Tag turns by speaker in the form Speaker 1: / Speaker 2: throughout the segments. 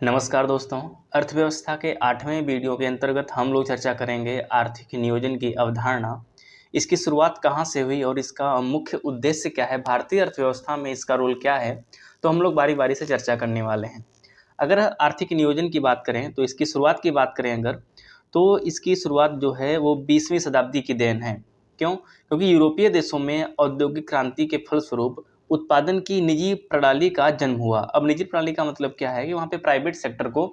Speaker 1: नमस्कार दोस्तों। अर्थव्यवस्था के 8वें वीडियो के अंतर्गत हम लोग चर्चा करेंगे आर्थिक नियोजन की अवधारणा, इसकी शुरुआत कहाँ से हुई और इसका मुख्य उद्देश्य क्या है, भारतीय अर्थव्यवस्था में इसका रोल क्या है। तो हम लोग बारी बारी से चर्चा करने वाले हैं। अगर आर्थिक नियोजन की बात करें तो इसकी शुरुआत की बात करें अगर, तो इसकी शुरुआत जो है वो 20वीं शताब्दी की देन है। क्यों? क्योंकि यूरोपीय देशों में औद्योगिक क्रांति के फलस्वरूप उत्पादन की निजी प्रणाली का जन्म हुआ। अब निजी प्रणाली का मतलब क्या है कि वहाँ पे प्राइवेट सेक्टर को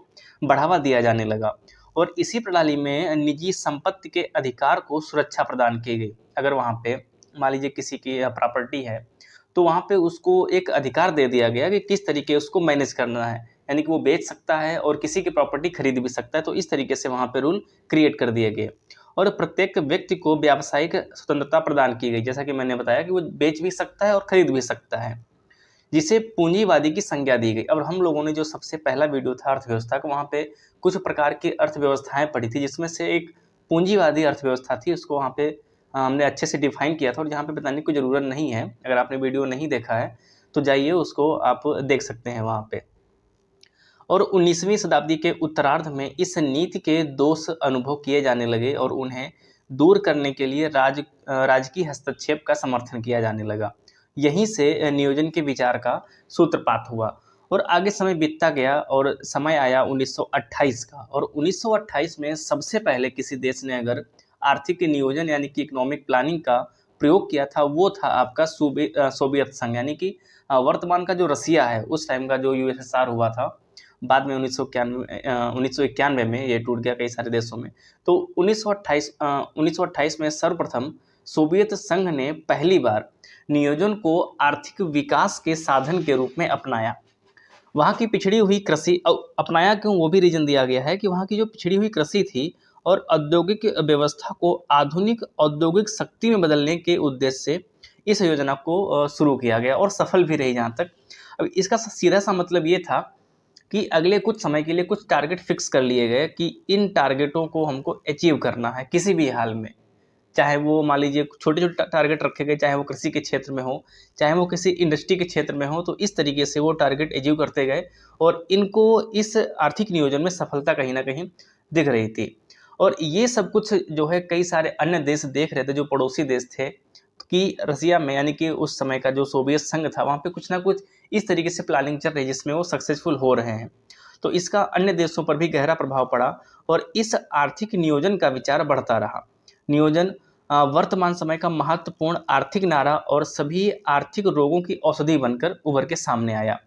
Speaker 1: बढ़ावा दिया जाने लगा और इसी प्रणाली में निजी संपत्ति के अधिकार को सुरक्षा प्रदान की गई। अगर वहाँ पे मान लीजिए किसी की प्रॉपर्टी है तो वहाँ पे उसको एक अधिकार दे दिया गया कि किस तरीके उसको मैनेज करना है, यानी कि वो बेच सकता है और किसी की प्रॉपर्टी खरीद भी सकता है। तो इस तरीके से वहाँ पे रूल क्रिएट कर दिए गए और प्रत्येक व्यक्ति को व्यावसायिक स्वतंत्रता प्रदान की गई, जैसा कि मैंने बताया कि वो बेच भी सकता है और खरीद भी सकता है, जिसे पूंजीवादी की संज्ञा दी गई। अब हम लोगों ने जो सबसे पहला वीडियो था अर्थव्यवस्था का, वहाँ पे कुछ प्रकार की अर्थव्यवस्थाएं पढ़ी थी, जिसमें से एक पूंजीवादी अर्थव्यवस्था थी। उसको वहाँ पे हमने अच्छे से डिफाइन किया था और जहाँ पे बताने की ज़रूरत नहीं है। अगर आपने वीडियो नहीं देखा है तो जाइए उसको आप देख सकते हैं वहाँ पे। और 19वीं शताब्दी के उत्तरार्ध में इस नीति के दोष अनुभव किए जाने लगे और उन्हें दूर करने के लिए राजकीय हस्तक्षेप का समर्थन किया जाने लगा। यहीं से नियोजन के विचार का सूत्रपात हुआ और आगे समय बीतता गया और समय आया 1928 का। और 1928 में सबसे पहले किसी देश ने अगर आर्थिक नियोजन यानी कि इकोनॉमिक प्लानिंग का प्रयोग किया था, वो था आपका सोवियत संघ, यानी कि वर्तमान का जो रसिया है, उस टाइम का जो यूएसएसआर हुआ था। बाद में 1991 में ये टूट गया कई सारे देशों में। तो 1928 में सर्वप्रथम सोवियत संघ ने पहली बार नियोजन को आर्थिक विकास के साधन के रूप में अपनाया। वहाँ की पिछड़ी हुई कृषि अपनाया क्यों, वो भी रीजन दिया गया है कि वहाँ की जो पिछड़ी हुई कृषि थी और औद्योगिक व्यवस्था को आधुनिक औद्योगिक शक्ति में बदलने के उद्देश्य से इस योजना को शुरू किया गया और सफल भी रही जहाँ तक। अब इसका सीधा सा मतलब ये था कि अगले कुछ समय के लिए कुछ टारगेट फिक्स कर लिए गए कि इन टारगेटों को हमको अचीव करना है किसी भी हाल में। चाहे वो मान लीजिए छोटे छोटे टारगेट रखे गए, चाहे वो कृषि के क्षेत्र में हो, चाहे वो किसी इंडस्ट्री के क्षेत्र में हो, तो इस तरीके से वो टारगेट अचीव करते गए और इनको इस आर्थिक नियोजन में सफलता कहीं ना कहीं दिख रही थी। और ये सब कुछ जो है कई सारे अन्य देश देख रहे थे, जो पड़ोसी देश थे, कि रसिया में यानी कि उस समय का जो सोवियत संघ था, वहाँ पे कुछ ना कुछ इस तरीके से प्लानिंग चल रही है जिसमें वो सक्सेसफुल हो रहे हैं। तो इसका अन्य देशों पर भी गहरा प्रभाव पड़ा और इस आर्थिक नियोजन का विचार बढ़ता रहा। नियोजन वर्तमान समय का महत्वपूर्ण आर्थिक नारा और सभी आर्थिक रोगों की औषधि बनकर उभर के सामने आया।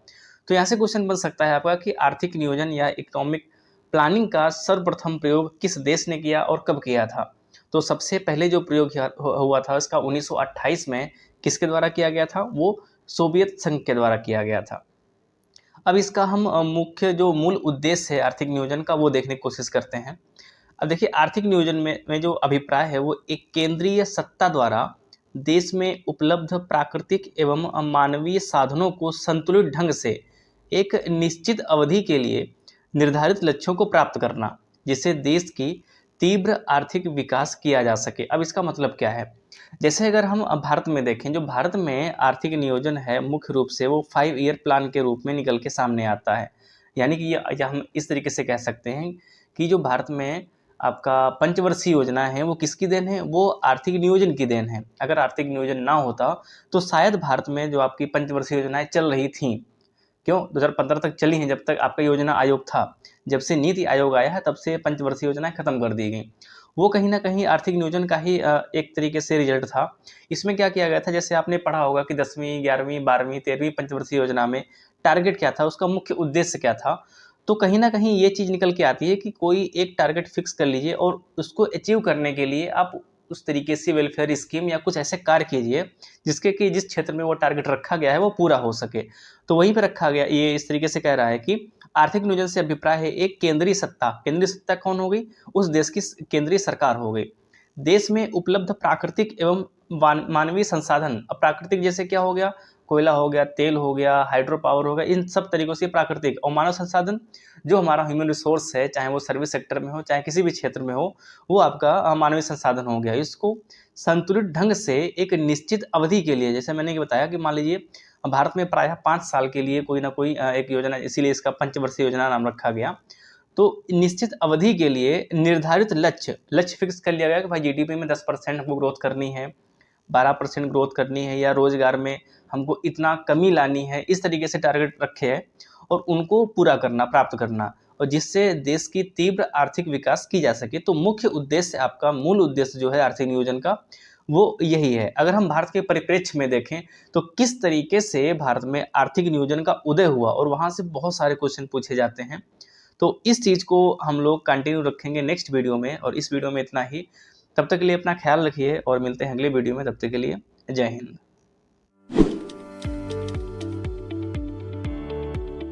Speaker 1: तो यहाँ से क्वेश्चन बन सकता है आपका कि आर्थिक नियोजन या इकोनॉमिक प्लानिंग का सर्वप्रथम प्रयोग किस देश ने किया और कब किया था। तो सबसे पहले जो प्रयोग हुआ था उसका 1928 में किसके द्वारा किया गया था, वो सोवियत संघ के द्वारा किया गया था। अब इसका हम मुख्य जो मूल उद्देश्य है आर्थिक नियोजन का वो देखने की कोशिश करते हैं। अब देखिए आर्थिक नियोजन में जो अभिप्राय है वो एक केंद्रीय सत्ता द्वारा देश में उपलब्ध प्राकृतिक एवं मानवीय साधनों को संतुलित ढंग से एक निश्चित अवधि के लिए निर्धारित लक्ष्यों को प्राप्त करना, जिससे देश की तीव्र आर्थिक विकास किया जा सके। अब इसका मतलब क्या है, जैसे अगर हम भारत में देखें, जो भारत में आर्थिक नियोजन है मुख्य रूप से वो 5 ईयर प्लान के रूप में निकल के सामने आता है। यानी कि ये हम इस तरीके से कह सकते हैं कि जो भारत में आपका पंचवर्षीय योजना है वो किसकी देन है, वो आर्थिक नियोजन की देन है। अगर आर्थिक नियोजन ना होता तो शायद भारत में जो आपकी पंचवर्षीय योजनाएं चल रही थी, क्यों 2015 तक चली हैं, जब तक आपका योजना आयोग था। जब से नीति आयोग आया है तब से पंचवर्षीय योजनाएं खत्म कर दी गई। वो कहीं ना कहीं आर्थिक नियोजन का ही एक तरीके से रिजल्ट था। इसमें क्या किया गया था, जैसे आपने पढ़ा होगा कि 10वीं 11वीं 12वीं 13वीं पंचवर्षीय योजना में टारगेट क्या था, उसका मुख्य उद्देश्य क्या था। तो कहीं ना कहीं ये चीज़ निकल के आती है कि कोई एक टारगेट फिक्स कर लीजिए और उसको अचीव करने के लिए आप उस तरीके से वेलफेयर स्कीम या कुछ ऐसे कार्य कीजिए जिसके कि जिस क्षेत्र में वो टारगेट रखा गया है वो पूरा हो सके। तो वहीं पर रखा गया, ये इस तरीके से कह रहा है कि आर्थिक नियोजन से अभिप्राय है एक केंद्रीय सत्ता। केंद्रीय सत्ता कौन हो गई, उस देश की केंद्रीय सरकार हो गई। देश में उपलब्ध प्राकृतिक एवं मानवीय संसाधन, अब प्राकृतिक जैसे क्या हो गया, कोयला हो गया, तेल हो गया, हाइड्रो पावर हो गया, इन सब तरीकों से प्राकृतिक। और मानव संसाधन जो हमारा ह्यूमन रिसोर्स है, चाहे वो सर्विस सेक्टर में हो चाहे किसी भी क्षेत्र में हो, वो आपका मानवीय संसाधन हो गया। इसको संतुलित ढंग से एक निश्चित अवधि के लिए, जैसे मैंने बताया कि मान लीजिए भारत में प्रायः 5 साल के लिए कोई ना कोई एक योजना, इसीलिए इसका पंचवर्षीय योजना नाम रखा गया। तो निश्चित अवधि के लिए निर्धारित लक्ष्य फिक्स कर लिया गया कि भाई जीडीपी में 10% हमको ग्रोथ करनी है, 12% ग्रोथ करनी है, या रोजगार में हमको इतना कमी लानी है, इस तरीके से टारगेट रखे हैं और उनको पूरा करना, प्राप्त करना, और जिससे देश की तीव्र आर्थिक विकास की जा सके। तो मुख्य उद्देश्य, आपका मूल उद्देश्य जो है आर्थिक नियोजन का, वो यही है। अगर हम भारत के परिप्रेक्ष्य में देखें तो किस तरीके से भारत में आर्थिक नियोजन का उदय हुआ, और वहाँ से बहुत सारे क्वेश्चन पूछे जाते हैं। तो इस चीज़ को हम लोग कंटिन्यू रखेंगे नेक्स्ट वीडियो में, और इस वीडियो में इतना ही। तब तक के लिए अपना ख्याल रखिए और मिलते हैं अगले वीडियो में। तब तक के लिए जय हिंद।